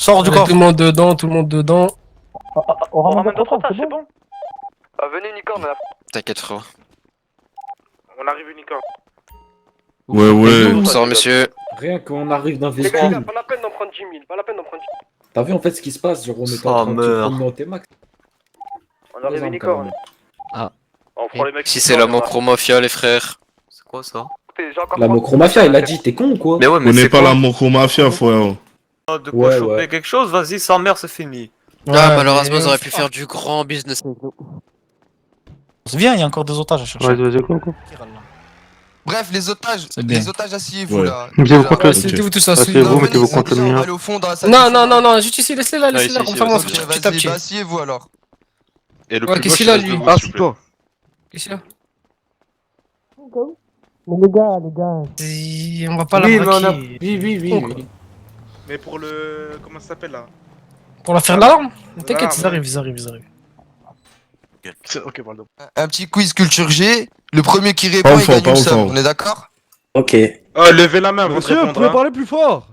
Sors du Tout coffre. le monde dedans, tout le monde dedans. On ramène d'autres otages, c'est bon? Venez Unicorn. T'inquiète frérot. On arrive Unicorn. Ouais, ouais. Bonsoir monsieur. Rien qu'on arrive dans Les gars, Vespine. pas la peine d'en prendre 10 000, pas la peine d'en prendre 10 000. T'as vu en fait ce qui se passe, genre on est Oh, en train de se meurt. promener au T-Max. On arrive Unicorn. On prend les mecs. Si c'est la Mocro-Mafia les frères. C'est quoi ça? La Mocro-Mafia, il a dit, t'es con ou quoi? Mais ouais, mais On n'est c'est pas quoi? la Mocro-Mafia, frère. De quoi Ouais, choper ouais. quelque chose, vas-y, sans mère, c'est fini. Ah, malheureusement, ils auraient pu faire du grand business. Viens, il y a encore des otages à chercher. Vas-y, go. Bref, les otages, C'est bien. asseyez-vous Ouais. là. Mettez-vous Là. contre Ouais, le c'était-vous tous assis. Asseyez-vous, Non, mettez-vous venez, contre le on va mur. aller au fond dans la salle. Non, non, non, non, juste ici, laissez-la, laissez-la, ici, comme ça, on va ici, se Ok, petit à vas-y, petit. bah, asseyez-vous alors. Et le Ouais, plus qu'est-ce moche, qu'il a, reste lui devant, s'il vous plaît. Mais les gars, On va pas la Oui, mais on a... braquer. Oui. Mais pour le. Comment ça s'appelle là? Pour la faire l'alarme T'inquiète, L'alarme, ils arrivent. Ok, pardon. Un petit quiz culture G. Le premier qui répond, Pas au il fond, gagne pas une au somme. fond. On est d'accord? Ok. Oh, levez la main avant de Monsieur, vous répondre. pouvez hein. parler plus fort.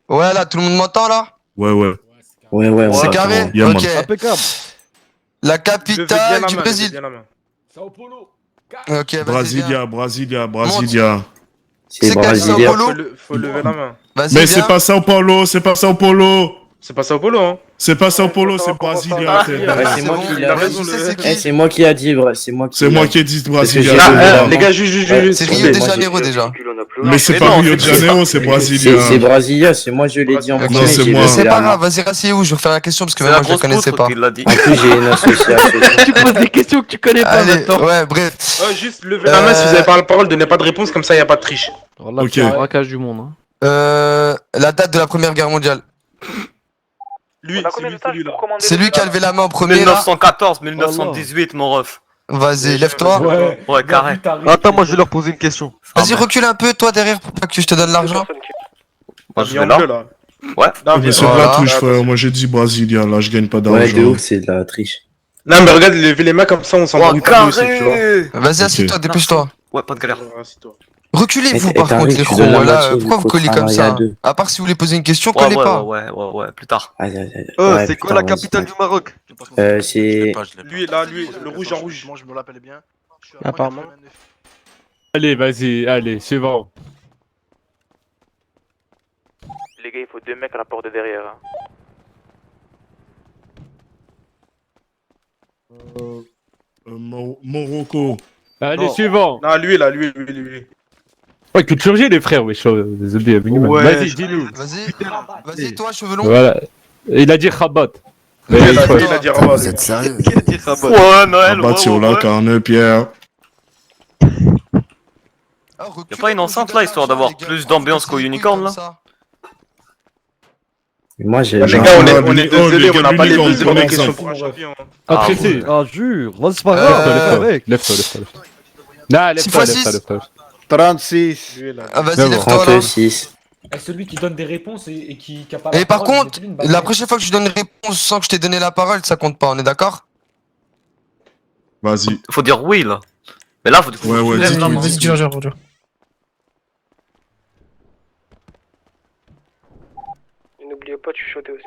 Ouais, là, tout le monde m'entend là? Ouais, ouais. Ouais, ouais, C'est ouais. carré? Yeah, man. Ok. Impeccable. La Levez bien capitale la du main, Brésil. levez bien la main. Sao Paulo. Ok, vas-y. Brasilia, Brasilia, Brasilia. C'est C'est quel Sao brésilien. Paulo? Faut lever la main. Vas-y, Mais viens. c'est pas Sao Paulo, c'est pas Sao Paulo. C'est pas Sao Paulo, hein? C'est pas Sao Paulo, c'est Comment ça Brasilia. va? c'est- Ouais, Ah, c'est c'est moi bon, qui il a l'a raison, je sais le- c'est qui. Eh, c'est moi qui a dit, c'est moi qui. C'est moi qui ai dit Brasilia. j'ai- c'est Ah, bon. les gars, juste. C'est Rio de moi, Janeiro déjà. Mais c'est Mais pas non, Rio de c'est- Janeiro, c'est C'est Brasilia. Brasilia, c'est moi, je l'ai dit en Ok, Non, c'est moi. c'est pas grave, vas-y, rasseyez-vous, je vais refaire la question parce que C'est même la moi je la grosse connaissais poutre pas. qui l'a dit. En plus, j'ai une association. Tu poses des questions que tu connais pas Allez, maintenant. ouais, bref. Juste levez la main si vous avez pas la parole, donnez pas de réponse, comme ça y a pas de triche. Alors là, Ok. c'est un braquage du monde. Hein. La date de la première guerre mondiale. Lui, on a c'est combien lui, d'otages celui-là. pour commander C'est lui qui a levé la main en premier là. 1914, 1918, mon ref. Vas-y, lève-toi. Ouais, carré. Attends, moi je vais leur poser une question. Vas-y, recule un peu toi derrière pour pas que je te donne l'argent. Moi, je Mis en vais là. bleu, là. Ouais. Non, Mais mais c'est de Voilà. la touche, frère. Moi j'ai dit Brasilia, là je gagne pas Ouais, d'argent. de ouf, c'est de la triche. Non, mais regarde, levez les mains comme ça, on s'en Oh, branle pas aussi, tu vois. carré. Vas-y, assieds-toi, dépêche-toi. Ouais, pas de galère. Assis-toi. Reculez-vous Et par contre, t'arrives, les tu donnes la crocs. Là, moitié, pourquoi il vous faut collez comme travailler à ça? deux. À part si vous voulez poser une question, Ouais, collez pas. ouais, plus tard. Aïe, aïe, aïe. Oh, Ouais, c'est quoi putain, la vas-y. capitale du Maroc? C'est. Lui, là, lui, le rouge en rouge. Moi je me l'appelle bien. Apparemment. Allez, vas-y, allez, suivant. Les gars, il faut 2 mecs à la porte de derrière. Morocco. Allez, Non. suivant. Non, lui, là, lui. Ouais, culture G, les frères, wesh, désolé, minimum. Ouais. Vas-y, dis-nous. Vas-y, toi, cheveux longs. Voilà. Il a dit Rabat. Il a dit Attends, Rabat. vous êtes sérieux? Ouais, Noël, Rabat sur la carne, Pierre. Y'a pas une enceinte là, histoire d'avoir plus d'ambiance qu'au Unicorn là? Moi, j'ai. Les gars, on est désolé, on n'a pas les Unicorn, deux on est questions ensemble. pour un champion. hein. Ah, Ah, pressé. ouais. Ah, jure. Vas-y, c'est pas grave. Lève-toi. Non, Six fois six. lève-toi. 36. Lui, là. Ah, vas-y, Mais bon. lève-toi là. 36. Celui qui donne des réponses et qui a pas la Et par parole, contre, je vais te la dire une prochaine fois que je donne une réponse sans que je t'ai donné la parole, ça compte pas, on est d'accord? Vas-y. Faut dire oui là. Mais là, faut Ouais, ouais, lève dis-le, la main. Vas-y, dis-le, dis-le. Et n'oubliez pas de chuchoter aussi.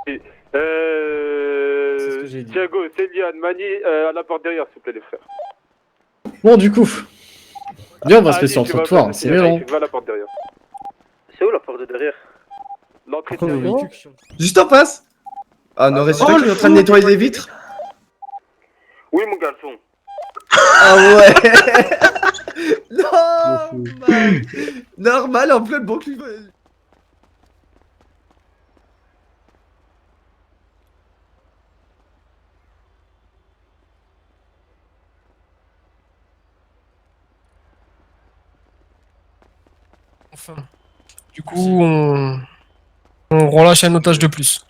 C'est ce que j'ai dit. Thiago, Céliane, Mani, à la porte derrière, s'il vous plaît, les frères. Bon, du coup. Viens, on va se Allez, laisser en tu vas trottoir, faire c'est le mieux, non? Va à la porte derrière. C'est où la porte de derrière? L'entrée de derrière. Juste en face. Ah, non, reste qui est en train de nettoyer les vitres. Oui, mon garçon. Ah ouais. Normal. Normal, en plein bon climat. Enfin. Du coup, on relâche un otage de plus.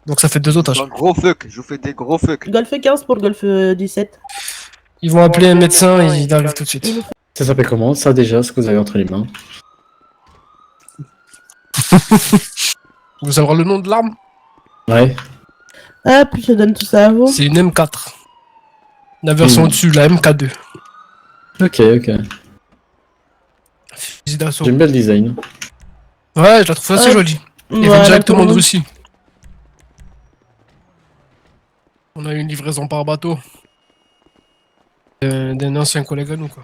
Donc ça fait 2 otages. Un gros fuck, je vous fais des gros fuck. Golf 15 pour Golf 17. Ils vont appeler un médecin et il arrive tout de suite. Ça s'appelle comment, ça, déjà, ce que vous avez entre les mains? Vous avez le nom de l'arme? Ouais. Ah, puis je donne tout ça à vous. C'est une M4. La version au-dessus, la MK2. Ok, ok. Fusil d'assaut. J'aime bien le design. Ouais, je la trouve assez Ouais. jolie. Il vient Voilà, directement pour de vous. Russie. On a eu une livraison par bateau. D'un ancien collègue à nous, quoi.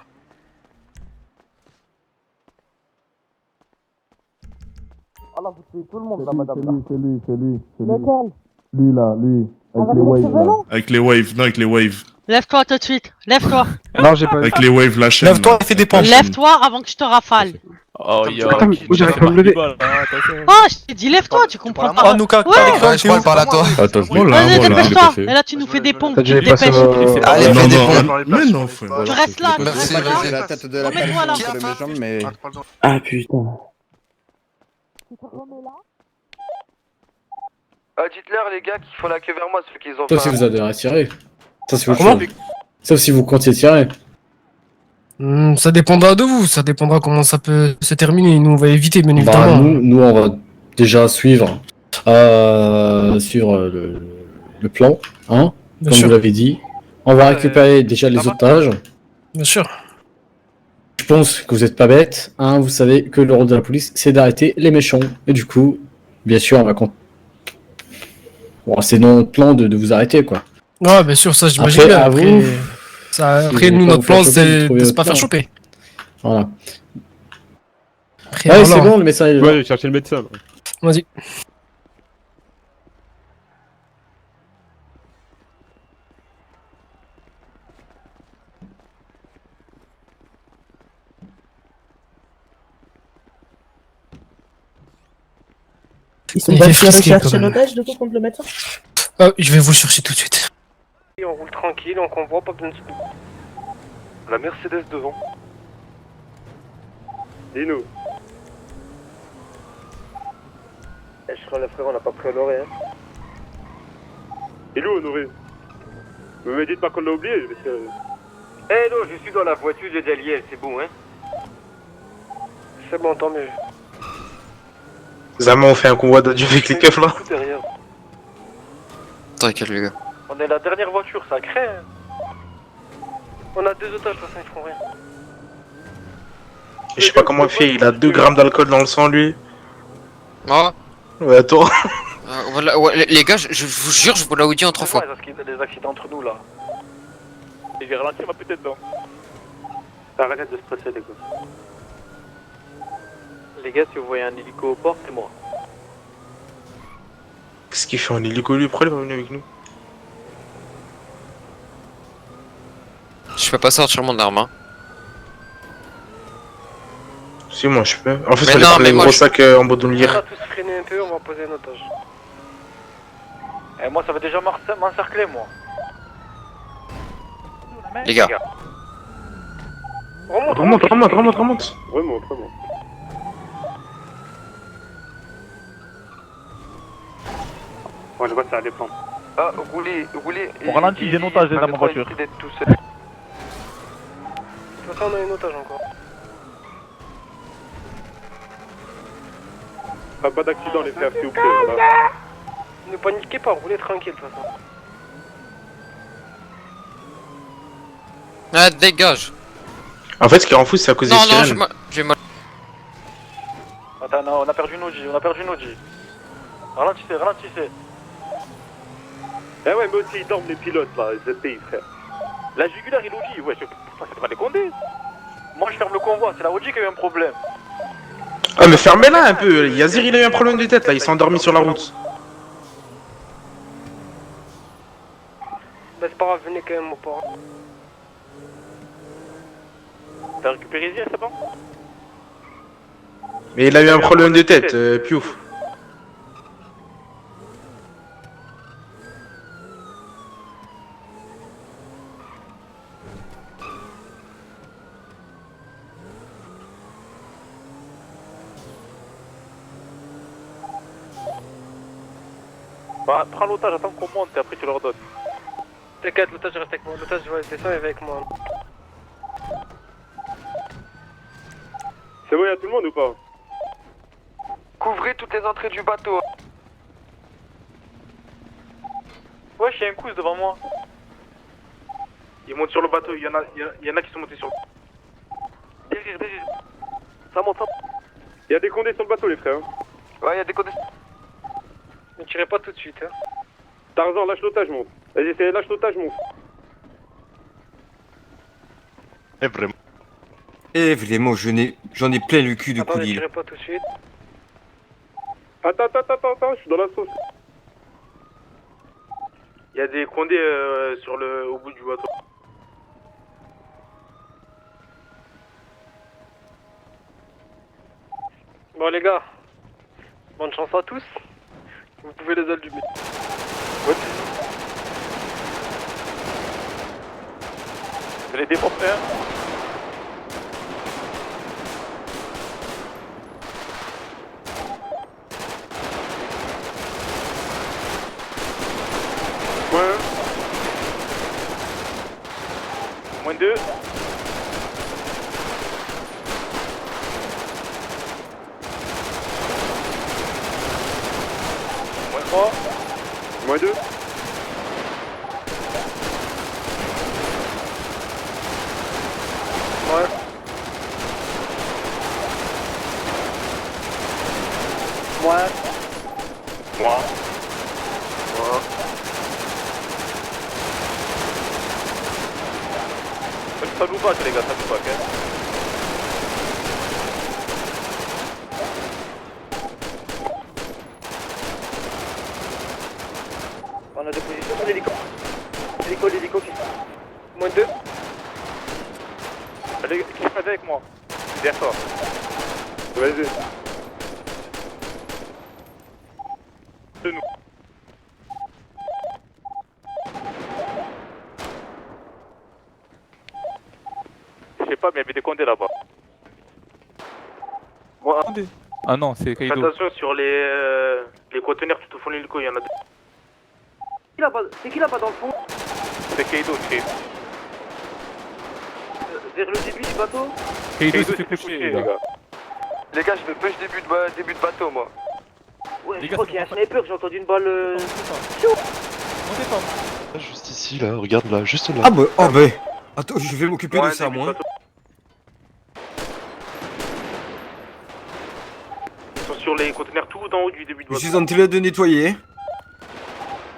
Alors vous tuez tout le monde là, madame. Lequel Lui là, lui. Avec les cheveux longs. Avec les waves, non, avec les waves. Lève-toi tout de suite, lève-toi. Non, j'ai pas Avec les waves, la chaîne. Lève-toi et fais des pompes. Lève-toi avant que je te rafale. Oh, Attends, j'arrive pas à me lever. Oh, je t'ai dit lève-toi, tu comprends Oh, pas. Nouka, Ouais. je parle à toi. Attends, Voilà, Vas-y, voilà. dépêche-toi. Et là, tu nous fais des pompes, tu te J'ai passé dépêches. Allez, Non, fais des non, pompes. mais non, frère. Tu restes là, tu Merci, restes là. vas-y. la tête de la Remets-toi là. personne entre mes jambes, mais... Ah putain. Dites-leur les gars qu'il font la queue vers moi, ceux qui ont sauf si vous avez tiré. Ça, c'est autre Comment chose. Sauf si vous comptiez tirer. Ça dépendra de vous, ça dépendra comment ça peut se terminer. Nous, on va éviter, bien Bah, évidemment. nous, on va déjà suivre sur le plan, hein, Bien comme sûr, vous l'avez dit. On va récupérer déjà les otages. bien sûr. Je pense que vous êtes pas bête, hein, vous savez que le rôle de la police, c'est d'arrêter les méchants. Et du coup, bien sûr, on va bon, c'est notre plan de vous arrêter, quoi. Ouais, bien sûr, ça, j'imagine Après, bien. à Après, vous. ça, Si après vous nous, voulez notre pas plan, vous faire choper, c'est vous trouvez de se pas votre faire plan. choper. Voilà. Après, Ouais, voilà. c'est bon, le médecin est là. Ouais, chercher le médecin. Vas-y. Ils sont Il pas fait fait frisquer, rechercher quand même. l'otage de coup contre le médecin. Je vais vous chercher tout de suite. On roule tranquille, on convoit, pas besoin de se... La Mercedes devant. Dis-nous. Je crois le frère, on n'a pas pris Honoré, hein. Et lui, Honoré. Vous me dites pas qu'on l'a oublié, parce que... Eh non, je suis dans la voiture de Daliel, c'est bon, hein. C'est bon, tant mieux. Zama, on fait un convoi d'adieu avec les keufs là. Tout derrière. T'inquiète, les gars. On est la dernière voiture, ça crée, hein. On a 2 otages, de toute façon, ils feront rien. Je sais pas comment il fait, il a 2 grammes d'alcool dans le sang, lui. Ah, Ouais, toi. voilà, ouais, les gars, je vous jure, je vous l'ai dit en 3 fois. Les accidents entre nous, là. Et j'ai ralenti ma petite dent. Arrêtez de stresser, les gars. Les gars, si vous voyez un hélico au port, c'est moi. Qu'est-ce qu'il fait en hélico, lui? Pourquoi il est pas venu avec nous? Je peux pas sortir mon arme, hein. Si, moi je peux. En fait, Mais on non, prendre mais les moi, gros je- sacs en bas de On va lire. tous freiner un peu, on va poser un otage. Et moi, ça va déjà m'encercler, moi. Les gars. Remonte. Remonte. Moi, je vois que ça dépend. Ah, roulez. On ralentit, j'ai un otage dans ma voiture. De toute façon, on a un otage encore. Pas d'accident, les frères, s'il vous plaît. Ne paniquez pas, roulez tranquille, de toute façon. Ah, dégage. En fait, ce qui rend fou, c'est à cause des Non, sirènes. j'ai mal. Attends, non, on a perdu nos G, Ralentissez. Eh ouais, mais aussi, ils dorment les pilotes, là, les ZPI, frère. La jugulaire, il Audi, ouais, c'est pas des condés. Moi, je ferme le convoi, c'est la Audi qui a eu un problème. Ah, mais fermez-la un peu. Yazir, il a eu un problème de tête, là, il s'est endormi sur la route. Bah, c'est pas grave, venez quand même au port. T'as récupéré Zia, c'est bon? Mais il a eu un problème de tête, piouf. Bah, prends l'otage, attends qu'on monte et après tu leur donnes. T'inquiète, l'otage reste avec moi. L'otage, ouais, descend avec moi. C'est bon, y'a tout le monde ou pas? Couvrez toutes les entrées du bateau. Wesh, y'a un cousse devant moi. Ils montent sur le bateau, il y en a qui sont montés sur le Derrière. Ça monte, ça monte. Il y a des condés sur le bateau, les frères. Hein. Ouais, y'a des condés. Ne tirez pas tout de suite. Hein. Tarzan, lâche l'otage, monte. Vas-y, lâche l'otage, monte. Eh, vraiment, j'en ai plein le cul de Attendez, coulis. tirez pas tout de suite. Attends, je suis dans la sauce. Il y a des condés au bout du bateau. Bon les gars, bonne chance à tous. Vous pouvez les allumer. Je vais les déporter. Hein. Ouais. Moins 2. Moins 3. Moins 2. Ouais. Ouais. Moi. Ça nous bat les gars, ça nous bat hein. On a des positions sur l'hélico. L'hélico qui... Moins 2. Allez, qui est avec moi? Derrière toi. Vas-y. De nous. Je sais pas, mais il y avait des condés là-bas. Moi, Ah non, c'est fais Kaido. attention sur les conteneurs tout au fond de l'hélico, il y en a deux. C'est qui là-bas dans le fond? C'est Kaido, c'est Vers le début du bateau? Kaido s'est fait coucher, les gars. Les gars, je me push début de bateau, moi. Ouais, je crois qu'il y a un sniper, j'ai entendu une balle... Juste ici, là, regarde là, juste là. Ah bah, oh bah. Attends, je vais m'occuper de ça, début de moi. bateau. Ils sont sur les conteneurs tout en haut du début de Je bateau. suis en train de nettoyer.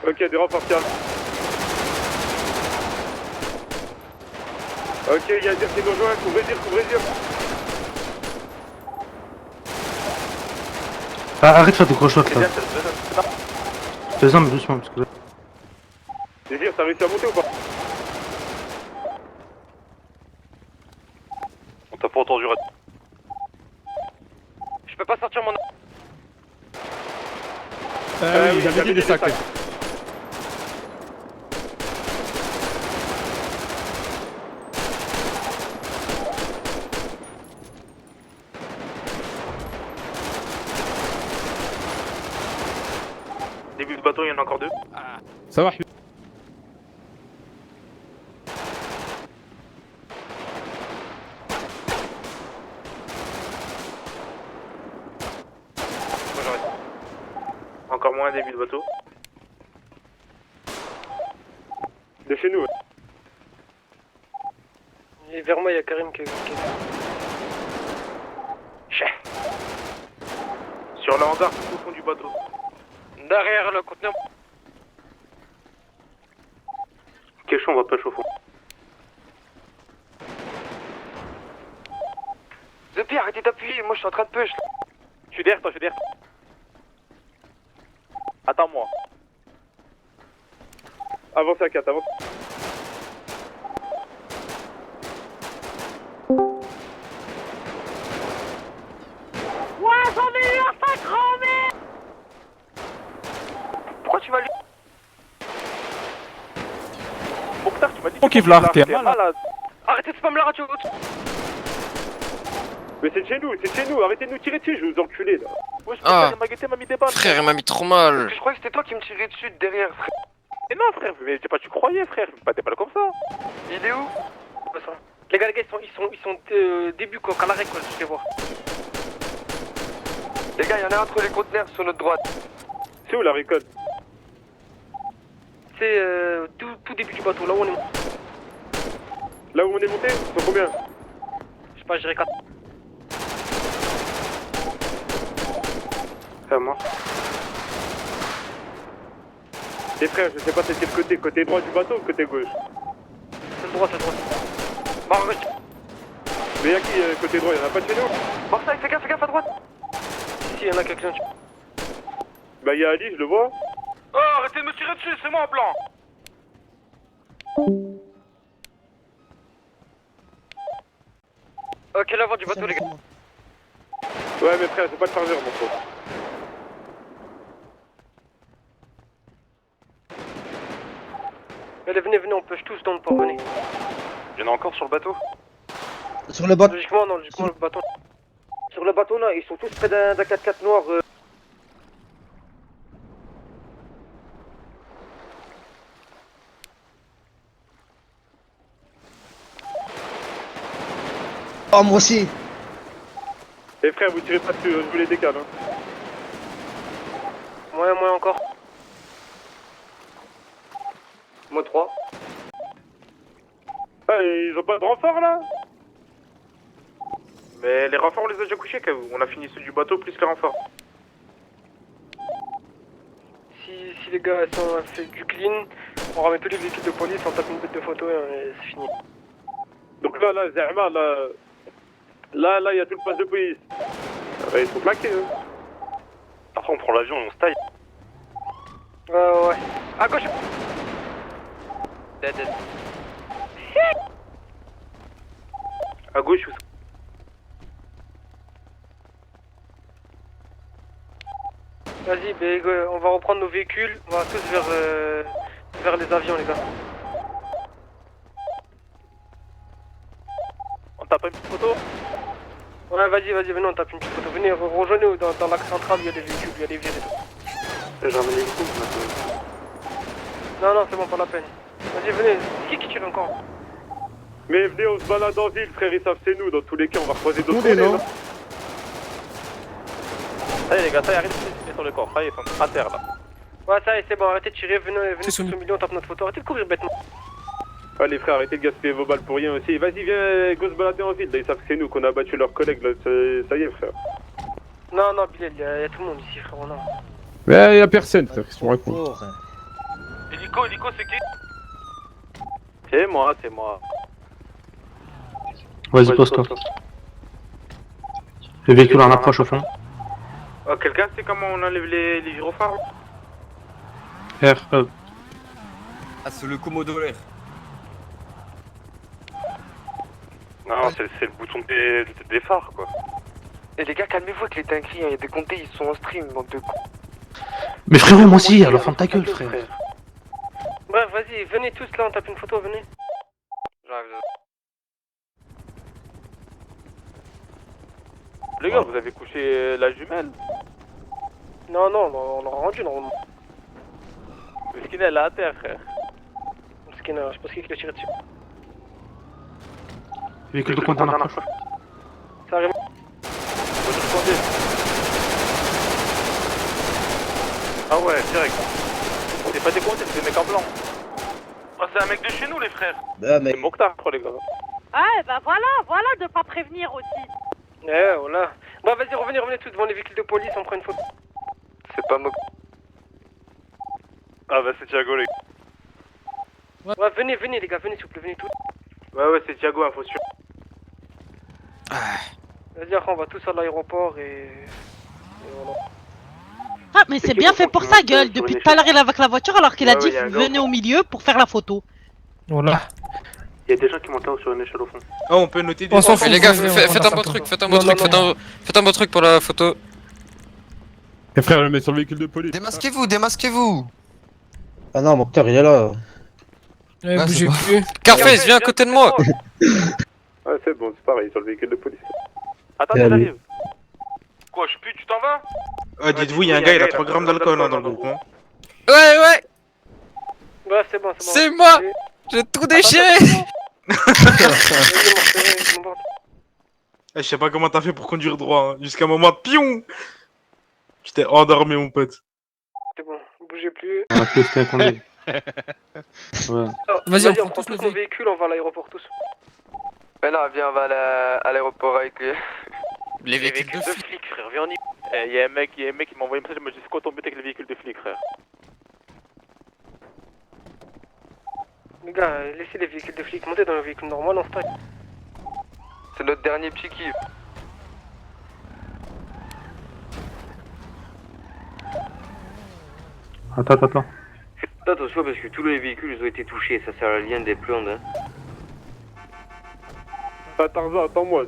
Ok, des renforts calmes. Ok, il y a des qui nous rejoignent, couvrez dire. Arrête de faire des gros shots là. Fais-en, mais doucement, parce que là. Désir, t'as réussi à monter ou pas? On t'a pas entendu. Je peux pas sortir mon... Oui, il avait des sacs. Début de bateau, il y en a encore deux. Ça va, Moi j'arrête. Encore moins début de bateau. De chez nous, ouais. Et vers moi, il y a Karim qui est... Sur le hangar tout au fond du bateau. Derrière le conteneur. Quéchon, on va pêcher au fond. De Pierre, arrêtez d'appuyer, moi je suis en train de push. Je suis derrière toi, Attends-moi. Avance à 4, avance. Ouais, j'en ai eu un sac grand-mère. Pourquoi tu vas lui... Mokhtar, tu m'as dit que t'es malade. Arrêtez de spam la radio. Mais c'est de chez nous, arrêtez de nous tirer dessus, je vais vous enculer là. Ouais, je Ah. il m'a guetté, m'a mis des balles. Frère, il m'a mis trop mal. Je croyais que c'était toi qui me tirais dessus de derrière, frère. Mais non, frère, mais c'est pas tu croyais, frère. Pas des balles comme ça. Il est où? Les gars, ils sont début quoi, à la récolte, je vais voir. Les gars, il y en a un entre les conteneurs sur notre droite. C'est où la récolte? monter tout début du bateau, là où on est monté. Là où on est monté, ils sont combien? Je sais pas, je dirais 4. C'est à moi. Les frères, je sais pas c'est quel côté droit du bateau ou côté gauche? C'est le droit, c'est le droit. Bah, Mais y'a qui côté droit? Y'en a pas de chez nous? Marseille, fais gaffe à droite. Si, y'en a quelqu'un. Bah y'a Ali, je le vois. Oh, arrêtez de me tirer dessus, c'est moi en blanc. Ok, l'avant du bateau, les gars. Ouais mais frère, j'ai pas de chargeur mon frère. Allez, venez, on pêche tous dans le port, venez. Il y en a encore sur le bateau? Sur le bateau. Logiquement, non, logiquement, le bateau. Sur le bateau, là, ils sont tous près d'un 4x4 noir. Oh, moi aussi. Les frères, vous tirez pas dessus, je vous les décale. Hein. Moi encore. Moi 3. Ah, ils ont pas de renfort là? Mais les renforts, on les a déjà couchés, on a fini ceux du bateau plus les renforts. Si les gars sont fait du clean, on ramène tous les véhicules de police, on tape une bête de photo et c'est fini. Donc là, Zerma, là, il y a tout le poste de police. Ils sont plaqués, eux. Après, on prend l'avion et on se taille. Ouais. À gauche. Dead. À gauche ou... Vas-y, on va reprendre nos véhicules, on va tous vers les avions, les gars. On tape une petite photo? Ouais, vas-y, venez, on tape une petite photo. Venez, rejoignez-nous dans l'axe central, il y a des véhicules, il y a des vires et tout. J'ai ramené les coups maintenant. Non, c'est bon, pas la peine. Vas-y, venez, qui tire encore? Mais venez, on se balade en ville, frère, ils savent c'est nous. Dans tous les cas, on va croiser d'autres Tournez, non? Ça y est les gars, ça y est, arrêtez de tirer sur le corps, ça y est, ils sont à terre là. Ouais, ça y est, c'est bon, arrêtez de tirer, venez C'est sur ce milieu, on tape notre photo, arrêtez de courir bêtement. Ah les frères, arrêtez de gaspiller vos balles pour rien aussi. Vas-y, viens, go se balader en ville. Là, ils savent que c'est nous qu'on a battu leurs collègues. Là, ça y est, frère. Non, Bilal, il y a tout le monde ici, frère, non. Mais y'a personne, frère, qu'est-ce qu'on raconte? Hélico, c'est qui? C'est moi. Vas-y, pose-toi. Le véhicule en approche au fond. Oh, quelqu'un sait comment on enlève les gyrophares? R, Ah, c'est le commodore. Non, c'est le bouton des phares quoi. Et les gars, calmez-vous avec les dingueries, il y a des comptés, ils sont en stream, bande de cons. Mais frérot, moi aussi, alors ferme ta gueule, frère. Bref, vas-y, venez tous là, on tape une photo, venez. J'arrive. Les gars, vous avez couché la jumelle? Non, on l'a rendu normalement. Le skin elle est à terre, frère. Parce qu'il y en a, je sais pas ce qu'il a tiré dessus. Véhicule de compte en approche. Ça arrive. Ah ouais, direct. C'est pas des comptes, c'est des mecs en blanc. Oh, c'est un mec de chez nous, les frères. Bah, mec. C'est Mokhtar, les gars. Ah, bah voilà de pas prévenir aussi. Voilà. Bon, vas-y, revenez tous devant les véhicules de police, on prend une photo. C'est pas Mokhtar. Ah bah c'est Thiago, les gars. Ouais, venez les gars, venez s'il vous plaît, venez tous. Ouais, c'est Thiago, info sûr. Vas-y, après on va tous à l'aéroport et voilà. Ah, mais c'est bien fait pour sa gueule. Depuis tout à l'heure, il est avec la voiture alors qu'il a dit venez au milieu pour faire la photo. Voilà. Il y a des gens qui montent là sur une échelle au fond. Oh, on peut noter des... On s'en fout. Mais les gars, on faites a un pas bon le truc, temps. faites un Non, bon truc, non. faites un bon truc pour la photo. Et frère, le met sur le véhicule de police. Démasquez-vous. Ah non, mon père, il est là. Eh, Ah, bougez c'est plus. Carface, viens à côté de moi. Ouais, c'est bon, c'est pareil, sur le véhicule de police. Attends, Et allez. j'arrive. Quoi, je pue, tu t'en vas? Dites-vous, il y a un gars, il a 3 grammes d'alcool dans le groupe. Hein. Ouais, Bref, c'est bon. c'est moi. J'ai tout déchiré. Je sais pas comment t'as fait pour conduire droit, hein. Jusqu'à un moment, pion! Tu t'es endormi, mon pote. C'est bon, bougez plus. On a plus qu'à conduire. Ouais. Vas-y, on on prend prend tous tous nos nos véhicules, on va à l'aéroport tous. Mais non, viens, on va à l'aéroport avec lui. Les véhicules de flics. flics, frère, viens, on y y'a un mec qui m'a envoyé un message, il m'a dit c'est quoi ton but avec les véhicules de flics, frère? Les gars, laissez les véhicules de flics, montez dans le véhicule normal, on stack. C'est notre dernier petit kiff. Attends. Attention parce que tous les véhicules ils ont été touchés, ça sert à rien des plantes. Hein. Tarzan, attends-moi.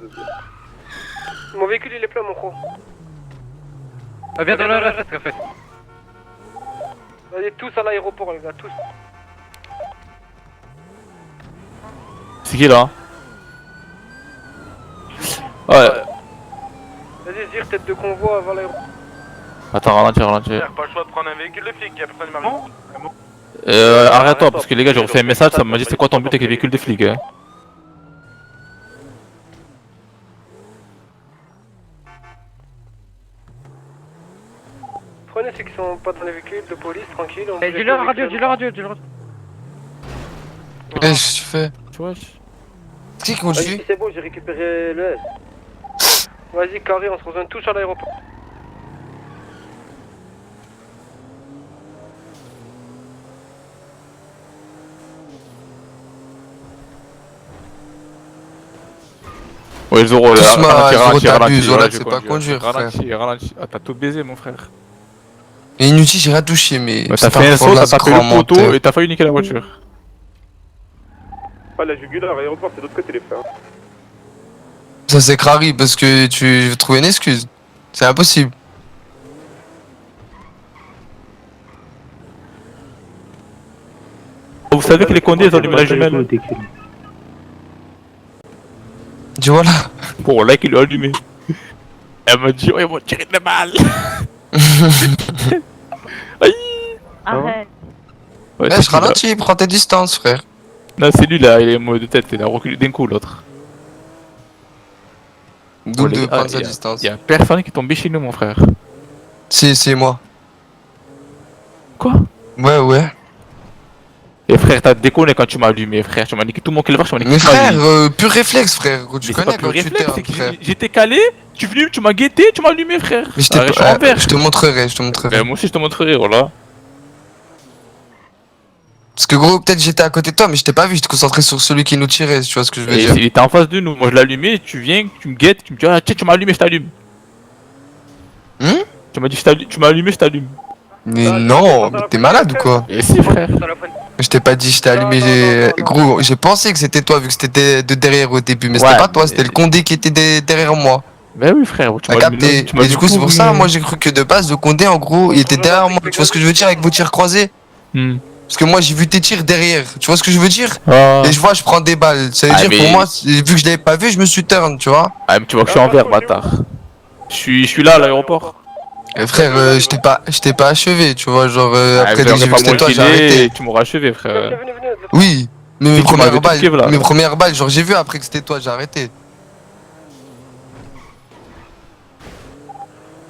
Mon véhicule il est plein, mon gros. Viens dans le reste, en fait. Allez, tous à l'aéroport, les gars, tous. C'est qui là? Ouais. Vas-y, Zir, tête de convoi avant l'aéroport. Attends, ralentir. Pas le choix de prendre un véhicule de flic, y'a personne qui m'a Arrête-toi, parce que les gars, j'ai refait un message, ça m'a dit c'est quoi ton but avec les véhicules de flics, hein? Prenez ceux qui sont pas dans les véhicules de police, tranquille. Dis-leur radio. Qu'est-ce que tu fais? C'est qui conduit? C'est bon, j'ai récupéré le S. Vas-y, carré, on se rejoint tous à l'aéroport. Ouais, Zoro, là, Doucement, Zoro, ralentis, t'abuses, voilà, je tu sais pas conduis, conduire, frère. Ralentis. Ah, t'as tout baisé, mon frère. Et inutile, j'ai rien touché, mais. T'as fait un saut, t'as tapé le poteau et t'as failli niquer la voiture. Ah, la jugulaire, l'aéroport, c'est de l'autre côté, les frères. Ça c'est crari parce que tu veux trouver une excuse. C'est impossible. Vous savez que les condés, ils ont allumé la jumelle. Dis voilà. Bon, là, qu'il l'a allumé. Elle m'a dit, ouais, ils vont tirer de la balle. Arrête. Ouais, je ralentis, prends tes distances, frère. Non, c'est lui là, il est en mode de tête, il a reculé d'un coup l'autre. D'où les de gars, prendre sa distance. Y'a personne qui est tombé chez nous, mon frère. C'est moi. Quoi? Ouais. Et frère, t'as déconné quand tu m'as allumé, frère. Tu m'as niqué tout mon calevar, tu m'as niqué Mais toute ma frère, vie. pur réflexe, frère. Tu Mais c'est connais pas plus quand tu réflexe, c'est t'es que frère. j'étais calé, tu es venu, tu m'as guetté, tu m'as allumé, frère. Mais Arrête, je suis en vert. je te montrerai. Ben, moi aussi, je te montrerai, voilà. Parce que gros, peut-être j'étais à côté de toi, mais je t'ai pas vu, j'étais concentré sur celui qui nous tirait, tu vois ce que je veux Et dire. il était en face de nous, moi je l'ai allumé, tu viens, tu me guettes, tu me dis, ah tiens, tu m'as allumé, je t'allume. Tu m'as dit, tu m'as allumé, je t'allume. Mais non, mais t'es malade ou quoi? Et si, frère. Je t'ai pas dit, je t'ai allumé, gros, j'ai pensé que c'était toi vu que c'était de derrière au début, mais c'était pas toi, c'était le condé qui était derrière moi. Ben oui, frère, tu m'as capté. Et du coup, c'est pour ça, moi j'ai cru que de base, le condé en gros, il était derrière moi, tu vois ce que je veux dire avec vos tirs croisés? Parce que moi j'ai vu tes tirs derrière, tu vois ce que je veux dire? Et je vois, je prends des balles, ça veut dire pour moi, vu que je l'avais pas vu, je me suis turn, tu vois? Ah, mais tu vois que je suis en vert, bâtard. Je suis là à l'aéroport. Frère, je t'ai pas achevé, tu vois, genre après dès que j'ai vu que c'était toi, j'ai arrêté. Tu m'auras achevé, frère. Oui, mais Et tu m'avais tout kiff, là. mes premières balles, genre j'ai vu après que c'était toi, j'ai arrêté.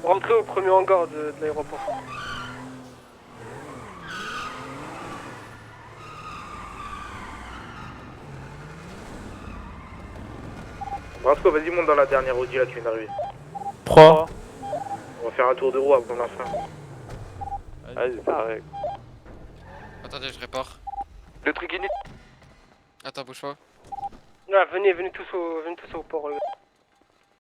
Rentrez au premier hangar de l'aéroport. Brasco, vas-y, monte dans la dernière Audi là qui vient d'arriver. 3. On va faire un tour de roue avant la fin. Vas-y, pareil. Attendez, je répare. Le truc est net. Attends, bouge pas. Ah, venez tous au port, les gars.